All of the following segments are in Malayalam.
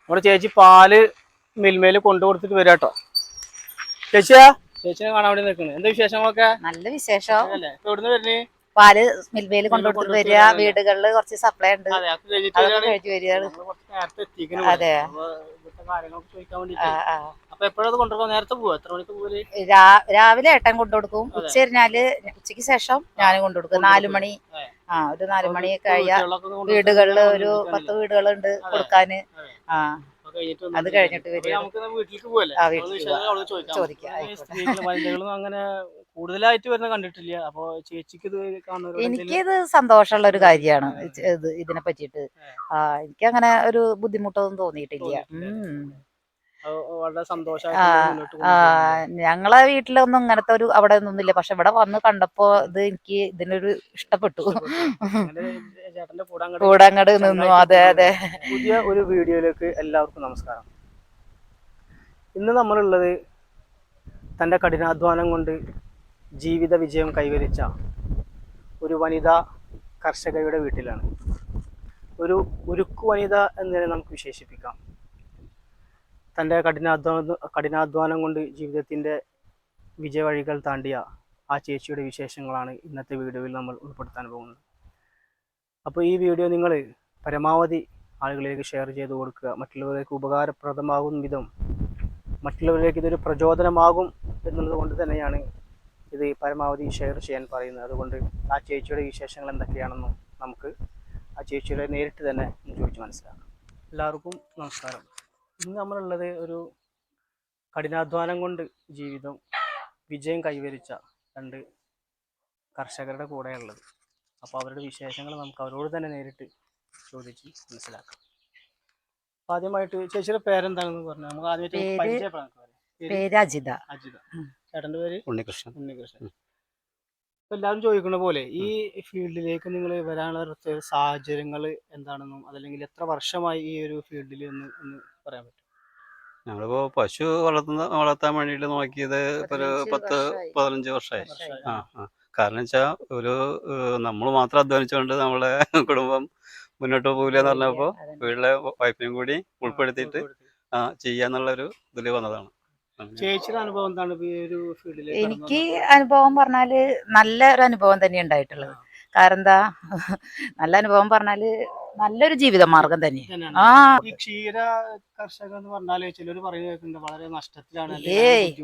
നമ്മുടെ ചേച്ചി പാല് മിൽമേല് കൊണ്ടു കൊടുത്തിട്ട് വരാ കേട്ടോ. ചേച്ചിനെ കാണാൻ വേണ്ടി നിൽക്കുന്നത്. എന്താ വിശേഷങ്ങളൊക്കെ? നല്ല വിശേഷം. എവിടുന്ന് വരുന്നേ? പാല് മിൽമേല് കൊണ്ടുകൊടുത്തിട്ട് വരിക. വീടുകളില് കുറച്ച് സപ്ലൈ ഉണ്ട്, അതൊക്കെ കഴിഞ്ഞ് വരികയാണ്. അതെ. അപ്പൊ എപ്പോഴത് കൊണ്ടുപോകാൻ? നേരത്തെ പോവാ? എത്ര മണിക്ക് പോവല്? രാവിലെ ഏട്ടൻ കൊണ്ടുകൊടുക്കും. ഉച്ച കഴിഞ്ഞാല് ഉച്ചക്ക് ശേഷം ഞാനും കൊണ്ടുകൊടുക്കും. 4 മണി, ഒരു 4 മണി കഴിയാ. വീടുകളില് ഒരു 10 വീടുകളുണ്ട് കൊടുക്കാന്. അത് കഴിഞ്ഞിട്ട് വരിക. ചോദിക്കാം. അങ്ങനെ കൂടുതലായിട്ട് വരുന്ന കണ്ടിട്ടില്ല. അപ്പൊ ചേച്ചിക്ക് ഇത് കാണുന്നവരോട് എനിക്കിത് സന്തോഷമുള്ള ഒരു കാര്യമാണ്. ഇതിനെ പറ്റിയിട്ട് എനിക്ക് അങ്ങനെ ഒരു ബുദ്ധിമുട്ടൊന്നും തോന്നിയിട്ടില്ല. വളരെ സന്തോഷമായിട്ട് ഞങ്ങളെ വീട്ടിലൊന്നും ഇങ്ങനത്തെ ഒരു അവിടെ ഒന്നുമില്ല. പക്ഷെ ഇവിടെ വന്ന് കണ്ടപ്പോ എനിക്ക് ഇതിനൊരു ഇഷ്ടപ്പെട്ടു. കൂടെ അങ്ങോട്ട് നിന്നു. അതെ അതെ. പുതിയ ഒരു വീഡിയോയിലേക്ക് എല്ലാവർക്കും നമസ്കാരം. ഇന്ന് നമ്മളുള്ളത് തൻ്റെ കഠിനാധ്വാനം കൊണ്ട് ജീവിത വിജയം കൈവരിച്ച ഒരു വനിതാ കർഷകയുടെ വീട്ടിലാണ്. ഒരു ഉരുക്കു വനിത എന്ന് നമുക്ക് വിശേഷിപ്പിക്കാം. തൻ്റെ കഠിനാധ്വാനം കൊണ്ട് ജീവിതത്തിൻ്റെ വിജയവഴികൾ താണ്ടിയ ആ ചേച്ചിയുടെ വിശേഷങ്ങളാണ് ഇന്നത്തെ വീഡിയോയിൽ നമ്മൾ ഉൾപ്പെടുത്താൻ പോകുന്നത്. അപ്പോൾ ഈ വീഡിയോ നിങ്ങൾ പരമാവധി ആളുകളിലേക്ക് ഷെയർ ചെയ്ത് കൊടുക്കുക. മറ്റുള്ളവർക്ക് ഉപകാരപ്രദമാകും വിധം മറ്റുള്ളവരിലേക്ക് ഇതൊരു പ്രചോദനമാകും എന്നുള്ളത് കൊണ്ട് തന്നെയാണ് ഇത് പരമാവധി ഷെയർ ചെയ്യാൻ പറയുന്നത്. അതുകൊണ്ട് ആ ചേച്ചിയുടെ വിശേഷങ്ങൾ എന്തൊക്കെയാണെന്നും നമുക്ക് ആ ചേച്ചിയുടെ നേരിട്ട് തന്നെ ചോദിച്ച് മനസ്സിലാക്കാം. എല്ലാവർക്കും നമസ്കാരം. ഇന്ന് നമ്മളുള്ളത് ഒരു കഠിനാധ്വാനം കൊണ്ട് ജീവിതം വിജയം കൈവരിച്ച 2 കർഷകരുടെ കൂടെയുള്ളത്. അപ്പോൾ അവരുടെ വിശേഷങ്ങൾ നമുക്ക് അവരോട് തന്നെ നേരിട്ട് ചോദിച്ച് മനസ്സിലാക്കാം. ആദ്യമായിട്ട് ചേച്ചിയുടെ പേരെന്താണെന്ന് പറഞ്ഞു നമുക്ക് ആദ്യമായിട്ട് പരിചയപ്പെടാം. പേര് അജിത. ചേട്ടൻ്റെ പേര് ഉണ്ണികൃഷ്ണൻ. ഇപ്പൊ എല്ലാവരും ചോദിക്കുന്ന പോലെ ഈ ഫീൽഡിലേക്ക് നിങ്ങൾ വരാനുള്ള സാഹചര്യങ്ങൾ എന്താണെന്നും അതല്ലെങ്കിൽ എത്ര വർഷമായി ഈ ഒരു ഫീൽഡിൽ ഒന്ന് പറയാൻ പറ്റും? ഞങ്ങളിപ്പോ പശു വളർത്താൻ വേണ്ടിയിട്ട് നോക്കിയത് ഒരു 10-15 വർഷമായി. കാരണം വെച്ചാൽ നമ്മൾ മാത്രം അധ്വാനിച്ചുകൊണ്ട് നമ്മളെ കുടുംബം മുന്നോട്ട് പോകില്ല എന്ന് പറഞ്ഞപ്പോ വീട്ടിലെ വൈഫിനും കൂടി ഉൾപ്പെടുത്തിയിട്ട് ചെയ്യാന്നുള്ളൊരു ഇതിൽ വന്നതാണ്. ചേച്ചിയുടെ അനുഭവം എന്താണ് ഈ ഒരു ഫീൽഡിൽ? എനിക്ക് അനുഭവം പറഞ്ഞാല് നല്ല ഒരു അനുഭവം തന്നെ ഉണ്ടായിട്ടുള്ളത്. കാരണം എന്താ, നല്ല അനുഭവം പറഞ്ഞാല് നല്ലൊരു ജീവിത മാർഗം തന്നെ. ഈ ക്ഷീര കർഷകർ എന്ന് പറഞ്ഞാല് ചിലർ പറയുന്നത് വളരെ നഷ്ടത്തിലാണ്.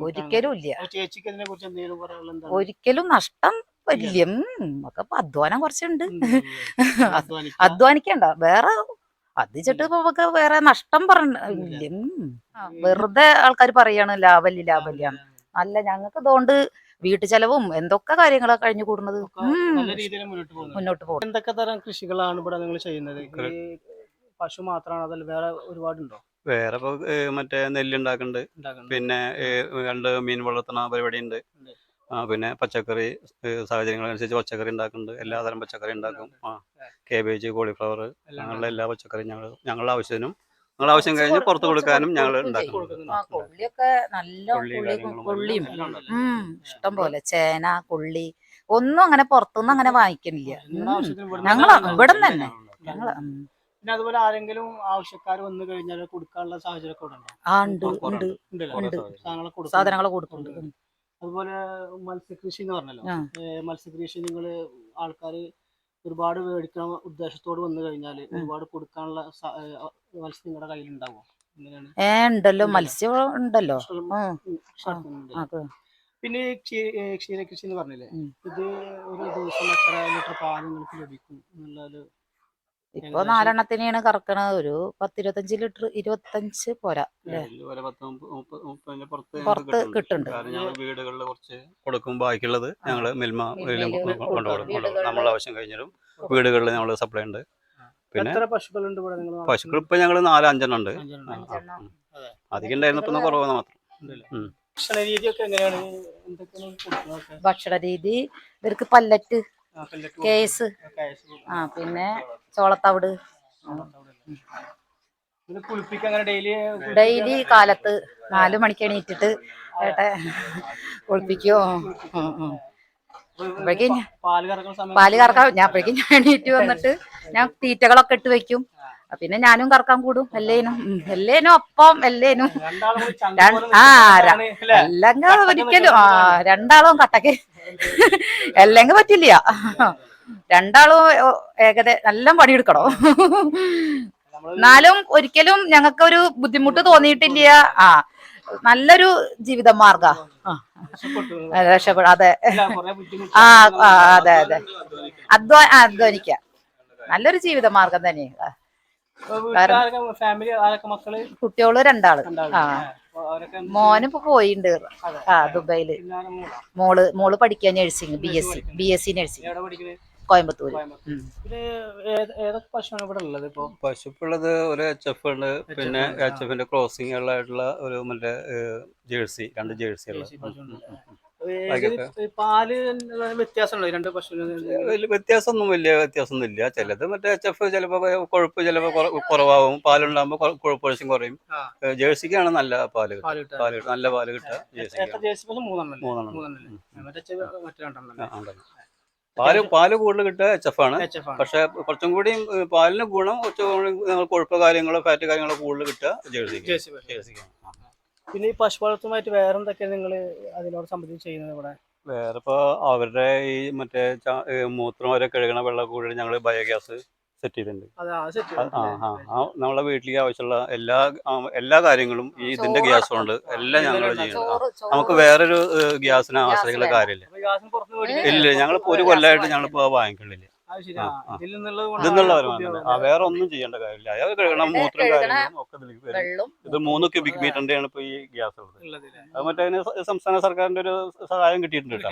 ഒരിക്കലും ഇല്ല. ചേച്ചിക്ക് ഇതിനെ കുറിച്ച് എന്തെങ്കിലും പറയാനുള്ളത്? ഒരിക്കലും നഷ്ടം വലിയ ഒക്കെ അധ്വാനം കുറച്ചുണ്ട്. അധ്വാനിക്കണ്ട വേറെ അതിച്ചിട്ട് ഇപ്പൊ വേറെ നഷ്ടം പറഞ്ഞില്ല. വെറുതെ ആൾക്കാർ പറയാണ് ലാഭല്യ. അല്ല, ഞങ്ങൾക്ക് ഇതുകൊണ്ട് വീട്ടു ചെലവും എന്തൊക്കെ കാര്യങ്ങളാ കഴിഞ്ഞു കൂടുന്നത്. മുന്നോട്ട് പോകും. എന്തൊക്കെ തരം കൃഷികളാണ് ഇവിടെ നിങ്ങൾ ചെയ്യുന്നത്? പശു മാത്രമാണ് അതല്ല വേറെ ഒരുപാടുണ്ടോ? വേറെ ഇപ്പൊ മറ്റേ നെല്ലുണ്ടാക്കുന്നുണ്ട്, പിന്നെ 2 മീൻ വളർത്തുന്ന പരിപാടി ഉണ്ട്, പിന്നെ പച്ചക്കറി സാഹചര്യങ്ങളനുസരിച്ച് പച്ചക്കറി ഉണ്ടാക്കുന്നുണ്ട്. എല്ലാതരം പച്ചക്കറി ഉണ്ടാക്കും. കേബേജ്, കോളിഫ്ലവർ, അങ്ങനെയുള്ള എല്ലാ പച്ചക്കറിയും ഞങ്ങളുടെ ആവശ്യത്തിനും ഞങ്ങളുടെ ആവശ്യം കഴിഞ്ഞ് പുറത്ത് കൊടുക്കാനും ഞങ്ങൾ ഉണ്ടാക്കുന്നുണ്ട്. കൊള്ളിയും ഇഷ്ടം പോലെ ചേന, കൊള്ളി ഒന്നും അങ്ങനെ പുറത്തുനിന്ന് അങ്ങനെ വാങ്ങിക്കണില്ല. ഞങ്ങൾ ഇവിടെ തന്നെ. പിന്നെ അതുപോലെ ആരെങ്കിലും ആവശ്യക്കാർ വന്നു കഴിഞ്ഞാൽ കൊടുക്കാനുള്ള സാഹചര്യം സാധനങ്ങൾ കൊടുക്കുന്നുണ്ട്. അതുപോലെ മത്സ്യകൃഷി എന്ന് പറഞ്ഞല്ലോ, മത്സ്യകൃഷി നിങ്ങള് ആൾക്കാര് ഒരുപാട് മേടിക്കാൻ ഉദ്ദേശത്തോട് വന്നു കഴിഞ്ഞാൽ ഒരുപാട് കൊടുക്കാനുള്ള മത്സ്യം നിങ്ങളുടെ കയ്യിൽ ഉണ്ടാവുമോ? ഉണ്ടല്ലോ, മത്സ്യം ഉണ്ടല്ലോ. പിന്നെ ക്ഷീരകൃഷി എന്ന് പറഞ്ഞില്ലേ, ഇത് ഒരു ദിവസം എത്ര ലിറ്റർ പാൽ നിങ്ങൾക്ക് ലഭിക്കും എന്നുള്ളത്? ഇപ്പൊ 4 എണ്ണത്തിനാണ് കറക്കണത്. ഒരു 10-25 ലിറ്റർ, 25 പോരാ, പുറത്ത് കിട്ടുന്നുണ്ട്. വീടുകളിൽ കുറച്ച് കൊടുക്കും, ബാക്കിയുള്ളത് ഞങ്ങള് മിൽമ കൊണ്ടുകൊടുക്കും. നമ്മളെ ആവശ്യം കഴിഞ്ഞാലും വീടുകളിൽ നമ്മൾ സപ്ലൈ ഉണ്ട്. പിന്നെ പശുക്കൾ ഇപ്പൊ ഞങ്ങള് 4-5 എണ്ണം ഉണ്ട്. അധികം ഉണ്ടായിരുന്നു, ഇപ്പൊ കുറവാണ് മാത്രം. ഭക്ഷണ രീതി ഇവർക്ക് പല്ലറ്റ്, കേസ്, പിന്നെ ചോളത്തവിട്. ഡെയിലി കാലത്ത് 4 മണിക്ക് എണീറ്റിട്ട് കുളിപ്പിക്കോ. പാല് കറക്കാൻ ഞാൻ അപ്പോഴേക്കും എണീറ്റ് വന്നിട്ട് ഞാൻ തീറ്റകളൊക്കെ ഇട്ട് വെക്കും. പിന്നെ ഞാനും കറക്കാൻ കൂടും എല്ലാനും ഒപ്പം എല്ലാനും രണ്ടാളും കൂടി ചങ്ക രണ്ട് പോലെ ആ നിൽക്കുന്നവരാണ് അല്ലേ? അല്ലെങ്കിൽ കട്ടക്ക് ഒരിക്കലും നിൽക്കുന്നവരാണ്. രണ്ടാളും കട്ടക്ക് അല്ലെങ്കിൽ പറ്റില്ല. രണ്ടാളും നല്ല പണിയെടുക്കണോ. നമ്മള് എന്നാലും ഒരിക്കലും ഞങ്ങൾക്കൊരു ബുദ്ധിമുട്ട് തോന്നിയിട്ടില്ല. ആ നല്ലൊരു ജീവിത മാർഗ രക്ഷപ്പെട്ടു. രക്ഷപ്പെടാം. അതെ അല്ല, കുറെ ബുദ്ധിമുട്ട് ആ നമ്മൾ അതെ അതെ അധ്വാനിക്ക നല്ലൊരു ജീവിത മാർഗം തന്നെയാണ്. വീട്ടിൽ ആരൊക്കെ, ഫാമിലി ആരൊക്കെ, മക്കള്? കുട്ടികള് രണ്ടാള്. ആ അവരൊക്കെ എന്ത് ചെയ്യുന്നു? മോനിപ്പോ പോയിണ്ട് അതെ. ദുബൈയില്. പിന്നാലെ മോളാ? മോള് പഠിക്കാൻ നഴ്സിംഗ് നഴ്സിംഗ് BSc നഴ്സിംഗ് എവിടെ പഠിക്കുന്നത്? കോയമ്പത്തൂര്. കോയമ്പത്തൂർ. പിന്നെ ഏതൊക്കെ പശുവാണ് ഇവിടെ ഉള്ളത് ഇപ്പൊ? പശുപ്പുള്ളത് ഒരു HF ഉണ്ട്, പിന്നെ HF ക്രോസിംഗ് ഉള്ളതായിട്ടുള്ള ഒരു മറ്റേ ജേഴ്സി, 2 ജേഴ്സികൾ. പാല് വ്യത്യാസമുണ്ടോ രണ്ട് പശുവിന്? വലിയ വ്യത്യാസമൊന്നുമില്ല. ചിലത് മറ്റേ HF ചിലപ്പോ കൊഴുപ്പ് ചിലപ്പോ കുറവാകും, പാലുണ്ടാകുമ്പോ കൊഴുപ്പഴശം കുറയും. ജേഴ്സിക്കാണ് നല്ല പാല് കിട്ടുക, നല്ല പാല് കിട്ടുക ജേഴ്സിക്ക്. 3 പാല് കൂടുതൽ കിട്ടുക HF ആണ്. പക്ഷെ കുറച്ചും കൂടി പാലിന് ഗുണം കൊഴുപ്പ് കാര്യങ്ങളോ ഫാറ്റ് കാര്യങ്ങളോ കൂടുതൽ കിട്ടുക ജേഴ്സിക്കാണ്. പിന്നെ ഈ പശു വളർത്തുമായിട്ട് വേറെ എന്തൊക്കെയാണ് നിങ്ങൾ അതിനോട് സംബന്ധിച്ച് ചെയ്യുന്നത് ഇവിടെ? വേറെ ഇപ്പൊ അവരുടെ ഈ മറ്റേ മൂത്രം വരെ കഴുകണ വെള്ളം കൂടി ഞങ്ങൾ ബയോഗ്യാസ് സെറ്റ് ചെയ്തിട്ടുണ്ട്. നമ്മളെ വീട്ടിലേക്ക് ആവശ്യമുള്ള എല്ലാ കാര്യങ്ങളും ഈ ഇതിന്റെ ഗ്യാസ് കൊണ്ട് എല്ലാം ഞങ്ങൾ ചെയ്യുന്നുണ്ട്. നമുക്ക് വേറൊരു ഗ്യാസിന് ആശ്രയിക്കുന്ന കാര്യമില്ല. ഇല്ല, ഞങ്ങളിപ്പോ 1 കൊല്ലമായിട്ട് ഞങ്ങളിപ്പോ വാങ്ങിക്കുന്നില്ല. ഇതിൽ നിന്നുള്ള വരുമാനം വേറെ ഒന്നും ചെയ്യേണ്ട കാര്യമില്ല. അയാൾ കഴുകണം, മൂത്രം കാര്യങ്ങളും ഒക്കെ വരും. ഇത് 3 ക്യൂബിക് മീറ്ററിന്റെയാണ് ഇപ്പൊ ഈ ഗ്യാസ് ഉള്ളത്. അത് മറ്റേ സംസ്ഥാന സർക്കാരിന്റെ ഒരു സഹായം കിട്ടിയിട്ടുണ്ട് കേട്ടോ.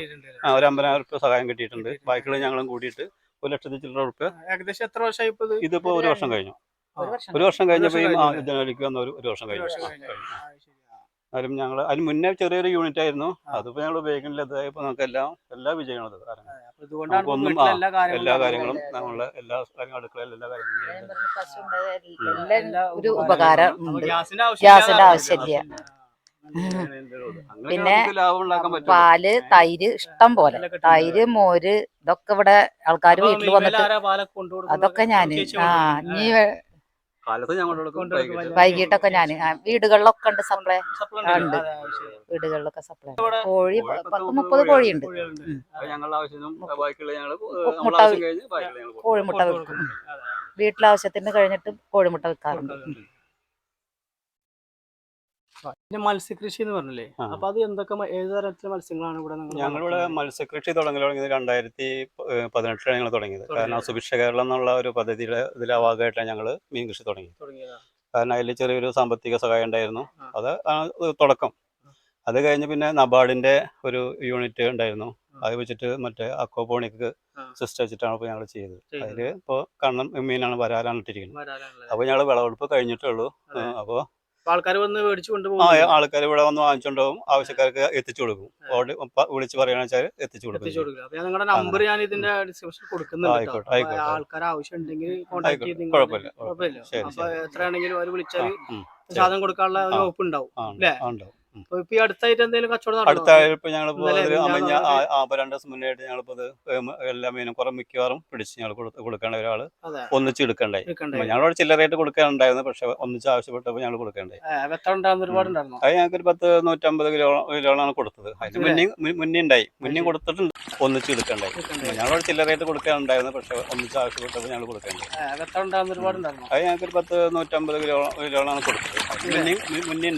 ഒരു 50,000 രൂപ സഹായം കിട്ടിയിട്ടുണ്ട്. ബാക്കിയുള്ള ഞങ്ങളും കൂടിയിട്ട് 1,00,000 ചില്ലറ രൂപ. ഏകദേശം എത്ര വർഷമായി ഇതിപ്പോ 1 വർഷം കഴിഞ്ഞു. 1 വർഷം കഴിഞ്ഞപ്പോ ഈ ജനുവരിക്ക് വന്ന 1 വർഷം കഴിഞ്ഞു. അതിലും ഞങ്ങൾ അതിന് മുന്നേ ചെറിയൊരു യൂണിറ്റ് ആയിരുന്നു. അതിപ്പോ ഞങ്ങൾ ഉപയോഗിക്കുന്നില്ല. ഇപ്പൊ നമുക്ക് എല്ലാ വിജയങ്ങളും നമുക്കൊന്നും എല്ലാ കാര്യങ്ങളും നമ്മളെ എല്ലാ കാര്യങ്ങളും അടുക്കളയിൽ എല്ലാ കാര്യങ്ങളും ഒരു ഉപകാരം. ഗ്യാസിന്റെ ആവശ്യമില്ല. പിന്നെ പാല്, തൈര് ഇഷ്ടം പോലെ. തൈര്, മോര് ഇതൊക്കെ ഇവിടെ ആൾക്കാർ വീട്ടിൽ വന്നിട്ട് അതൊക്കെ ഞാന് ഇനി വൈകിട്ടൊക്കെ ഞാന് വീടുകളിലൊക്കെ ഉണ്ട് സപ്ലൈ ഉണ്ട്. വീടുകളിലൊക്കെ സപ്ലൈ. കോഴി 10-30 കോഴിയുണ്ട്. കോഴിമുട്ട വെക്കും. വീട്ടിലാവശ്യത്തിന് കഴിഞ്ഞിട്ട് കോഴിമുട്ട വെക്കാറുണ്ട്. പിന്നെ മത്സ്യകൃഷി എന്ന് പറഞ്ഞില്ലേ, അപ്പൊ അത് എന്തൊക്കെ ഏത് തരത്തിലുള്ള മത്സ്യങ്ങളാണ് ഇവിടെ? ഞങ്ങളിവിടെ മത്സ്യകൃഷി തുടങ്ങിയത് 2018 ഞങ്ങൾ തുടങ്ങിയത്. കാരണം സുഭിക്ഷ കേരളം എന്നുള്ള ഒരു പദ്ധതിയുടെ ഇതിലെ ഭാഗമായിട്ടാണ് ഞങ്ങൾ മീൻ കൃഷി തുടങ്ങിയത്. കാരണം അതിൽ ചെറിയൊരു സാമ്പത്തിക സഹായം ഉണ്ടായിരുന്നു. അത് തുടക്കം. അത് കഴിഞ്ഞ് പിന്നെ നബാർഡിന്റെ ഒരു യൂണിറ്റ് ഉണ്ടായിരുന്നു. അത് വെച്ചിട്ട് മറ്റേ അക്വാപോണിക് സിസ്റ്റം വെച്ചിട്ടാണ് ഇപ്പോൾ ഞങ്ങൾ ചെയ്തത്. അതിൽ ഇപ്പോൾ കണ്ണൻ മീനാണ്, വരാലാണ് ഇട്ടിരിക്കുന്നത്. അപ്പോൾ ഞങ്ങൾ വിളവെടുപ്പ് കഴിഞ്ഞിട്ടേ ഉള്ളൂ. അപ്പോൾ ആൾക്കാർ വന്ന് മേടിച്ചു കൊണ്ടുപോകും. ആൾക്കാർ ഇവിടെ വന്ന് വാങ്ങിച്ചുകൊണ്ടുപോകും, ആവശ്യക്കാർക്ക് എത്തിച്ചു കൊടുക്കും. വിളിച്ച് പറയുകയാണെന്ന് വെച്ചാൽ എത്തിച്ചു കൊടുക്കും. നിങ്ങളുടെ നമ്പർ ഞാൻ ഇതിന്റെ ഡിസ്ക്രിപ്ഷനിൽ കൊടുക്കുന്നുണ്ട്. ആൾക്കാർ ആവശ്യം ഉണ്ടെങ്കിൽ കോൺടാക്ട് ചെയ്ത് കുഴപ്പമില്ല. അപ്പൊ എത്രയാണെങ്കിലും അവർ വിളിച്ചാൽ സാധനം കൊടുക്കാനുള്ള ഒരു വകുപ്പ് ഉണ്ടാവും അല്ലേ? ഇപ്പൊ ഈ അടുത്തായിട്ട് എന്തെങ്കിലും കച്ചവടം? അടുത്തായപ്പോ ഞങ്ങളിപ്പോ 2 ദിവസം മുന്നായിട്ട് ഞങ്ങളിപ്പോ എല്ലാ മീനും മിക്കവാറും പിടിച്ച് ഞങ്ങൾ കൊടുക്കേണ്ട ഒരാള് ഒന്നിച്ച് എടുക്കണ്ടായി. ഞങ്ങളോട് ചില്ലറയായിട്ട് കൊടുക്കാനുണ്ടായിരുന്നു, പക്ഷെ ഒന്നിച്ച് ആവശ്യപ്പെട്ടപ്പോൾ ഞങ്ങൾ കൊടുക്കേണ്ടായി. അത് ഞങ്ങൾക്ക് ഒരു 150 കിലോളാണ് കൊടുത്തത്. അതിന് മുന്നേ കൊടുത്തിട്ടുണ്ട്, ഒന്നിച്ച് എടുക്കണ്ടായി. ഞങ്ങളോട് ചില്ലറയായിട്ട് കൊടുക്കാനുണ്ടായിരുന്നു, പക്ഷെ ഒന്നിച്ച് ആവശ്യപ്പെട്ടപ്പോൾ ഞങ്ങൾ കൊടുക്കേണ്ടായി. അത് ഞങ്ങൾക്ക് ഒരു 150 കിലോളാണ് കൊടുത്തത്. അതിന് മുന്നേ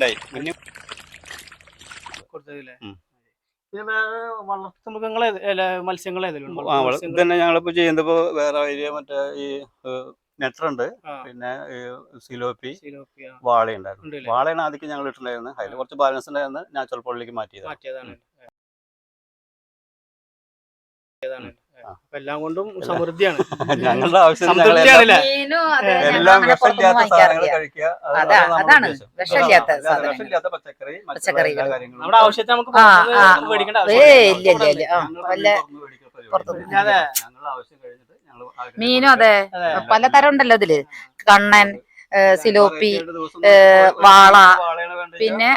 വളർത്തുമൃഗങ്ങളെ മത്സ്യങ്ങളെ തന്നെ ഞങ്ങളിപ്പോ ചെയ്യുന്നപ്പോ വേറെ മറ്റേ ഈ നെട്ടറുണ്ട്, പിന്നെ സിലോപ്പി, വാളയുണ്ടായിരുന്നു. വാളയാണ് ആദ്യം ഞങ്ങൾ ഇട്ടുണ്ടായിരുന്നത്. അതിൽ കുറച്ച് ബാലൻസ് ഉണ്ടായിരുന്നു, നാച്ചുറൽ പോളിലേക്ക് മാറ്റിയതാണ്. എല്ലാം കൊണ്ടും സമൃദ്ധിയാണ്. ഞങ്ങളുടെ ആവശ്യം എല്ലാം വിഷമില്ലാത്ത സാധനങ്ങൾ കഴിക്കുക. വിഷമില്ലാത്ത പച്ചക്കറി നമ്മുടെ ആവശ്യത്തിന് നമുക്ക് മീനും അതെ പലതരം ഉണ്ടല്ലോ ഇതില്. കണ്ണൻ, സിലോപ്പി, വാള, പിന്നെ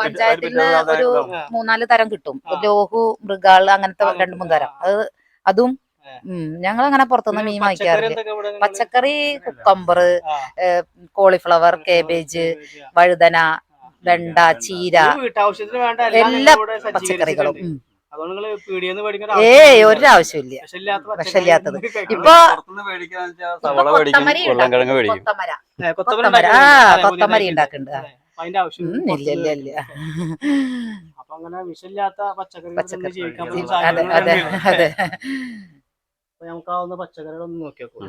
പഞ്ചായത്തിൽ നിന്ന് ഒരു 3-4 തരം കിട്ടും. ലോഹു, മൃഗാള്, അങ്ങനത്തെ 2-3 തരം. അതും ഞങ്ങൾ അങ്ങനെ പുറത്തുനിന്ന് മീൻ പച്ചക്കറി വാങ്ങിക്കാറില്ല. എന്തൊക്കെ ഇവിടെ നിങ്ങള് പച്ചക്കറി കുക്കമ്പർ, ആ, കോളിഫ്ലവർ, കേബേജ്, വഴുതന, വെണ്ട, ചീര, ഒരു വീട്ടാവശ്യത്തിന് വേണ്ട എല്ലാം എല്ലാ നിങ്ങളിവിടെ പച്ചക്കറികളും. സജ്ജീകരിച്ചിട്ടുണ്ട്. അതുകൊണ്ട് നിങ്ങള് പീടിയെന്ന് മേടിക്കേണ്ട ഒരാവശ്യമില്ല. വിഷമില്ലാത്ത വിഷമില്ലാത്തത്. പച്ചക്കറി ഇപ്പൊ പുറത്തുനിന്ന് മേടിക്കാന്ന് വെച്ചാൽ സവള മേടിക്കും, കൊത്തമരി ഉരുളൻകിഴങ്ങ് മേടിക്കും. കൊത്തമരി ഉണ്ടാക്കുന്നുണ്ട്. അതിന്റെ ആവശ്യം ഇല്ല. അപ്പൊ അങ്ങനെ വിഷമില്ലാത്ത പച്ചക്കറി പച്ചക്കറി ജീവിക്കാൻ അതെ, പറ്റുന്ന അതെ സാഹചര്യങ്ങൾ അതെ തന്നെയാണ്. അതെ. അപ്പൊ നമുക്കാവുന്ന പച്ചക്കറികളൊന്ന് നോക്കിയോക്കൂ.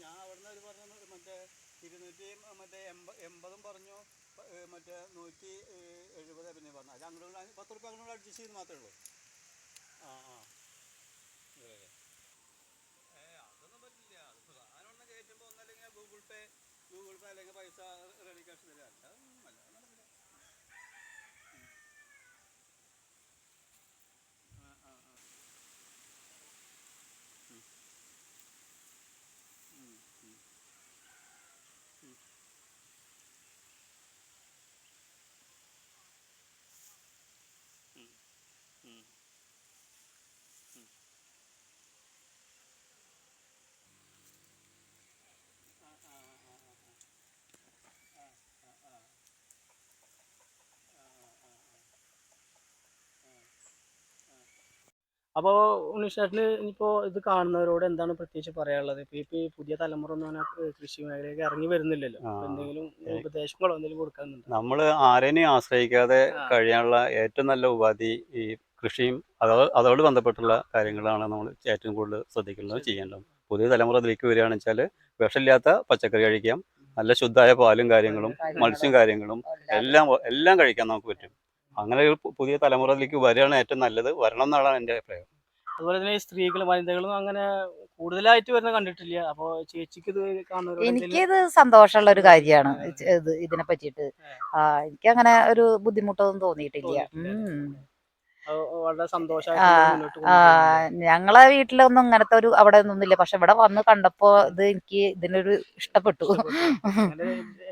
ഞാൻ അവിടുന്ന് മറ്റേ 280 പറഞ്ഞു, മറ്റേ 170 പിന്നെ പറഞ്ഞു. അത് അങ്ങോട്ട് 10 റുപ്യ അങ്ങോട്ട് അഡ്ജസ്റ്റ് ചെയ്ത് മാത്രമേ ഉള്ളൂ. അതൊന്നും പറ്റില്ല. സാധനം കയറ്റുമ്പോൾ ഒന്നല്ലെങ്കിൽ ഗൂഗിൾ പേ അല്ലെങ്കിൽ പൈസ റെഡി ക്യാഷ് തരിക. അല്ല നടക്കില്ല. അപ്പോൾ ഉണ്ണിഷേട്ടന് ഇനിയിപ്പോൾ ഇത് കാണുന്നവരോട് എന്താണ് പ്രത്യേകിച്ച് പറയാനുള്ളത്? ഇപ്പൊ ഈ പുതിയ തലമുറ ഒന്നും അങ്ങനെ കൃഷി മേഖലയിലേക്ക് ഇറങ്ങി വരുന്നില്ലല്ലോ. അപ്പൊ എന്തെങ്കിലും ഉപദേശങ്ങളോ എന്തെങ്കിലും കൊടുക്കാനുണ്ടോ? നമ്മൾ ആരെയും ആശ്രയിക്കാതെ കഴിയാനുള്ള ഏറ്റവും നല്ല ഉപാധി ഈ കൃഷിയും അതോട് ബന്ധപ്പെട്ടുള്ള കാര്യങ്ങളാണ് നമ്മൾ ഏറ്റവും കൂടുതൽ ശ്രദ്ധിക്കുന്നത്, ചെയ്യേണ്ടത്. പുതിയ തലമുറ ഇതിലേക്ക് വരികയാണെന്ന് വെച്ചാൽ വിഷമില്ലാത്ത പച്ചക്കറി കഴിക്കാം, നല്ല ശുദ്ധമായ പാലും കാര്യങ്ങളും മത്സ്യം കാര്യങ്ങളും എല്ലാം കഴിക്കാൻ നമുക്ക് പറ്റും. അങ്ങനെ ഒരു പുതിയ തലമുറയിലേക്ക് വരികയാണ് ഏറ്റവും നല്ലത്. വരണം എന്നാണ് എൻ്റെ അഭിപ്രായം. അതുപോലെ തന്നെ സ്ത്രീകളും വനിതകളും അങ്ങനെ കൂടുതലായിട്ട് വരുന്ന കണ്ടിട്ടില്ല. അപ്പോൾ ചേച്ചിക്ക് ഇത് കാണുന്നവരോട് എനിക്കിത് സന്തോഷമുള്ള ഒരു കാര്യമാണ് ഇതിനെ പറ്റിയിട്ട്. എനിക്ക് അങ്ങനെ ഒരു ബുദ്ധിമുട്ടൊന്നും തോന്നിയിട്ടില്ല. വളരെ സന്തോഷമായിട്ട് മുന്നോട്ട് കൊണ്ടുപോകുന്നു. ഞങ്ങളെ വീട്ടിലൊന്നും ഇങ്ങനത്തെ ഒരു അവിടെ ഒന്നുമില്ല. പക്ഷെ ഇവിടെ വന്ന് കണ്ടപ്പോ എനിക്ക് ഇതിനൊരു ഇഷ്ടപ്പെട്ടു. അങ്ങനെ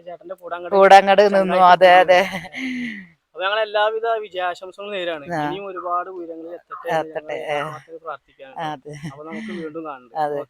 ചേട്ടന്റെ കൂടെ അങ്ങോട്ട് നിന്നു. അതെ. അപ്പൊ ഞങ്ങൾ എല്ലാവിധ വിജയാശംസകളും നേരാണ്. ഇനിയും ഒരുപാട് ഉയരങ്ങളിൽ എത്തട്ടെ എന്ന് ഞങ്ങൾ പ്രാർത്ഥിക്കാണ്. അപ്പൊ നമുക്ക് വീണ്ടും കാണാം. അതെ.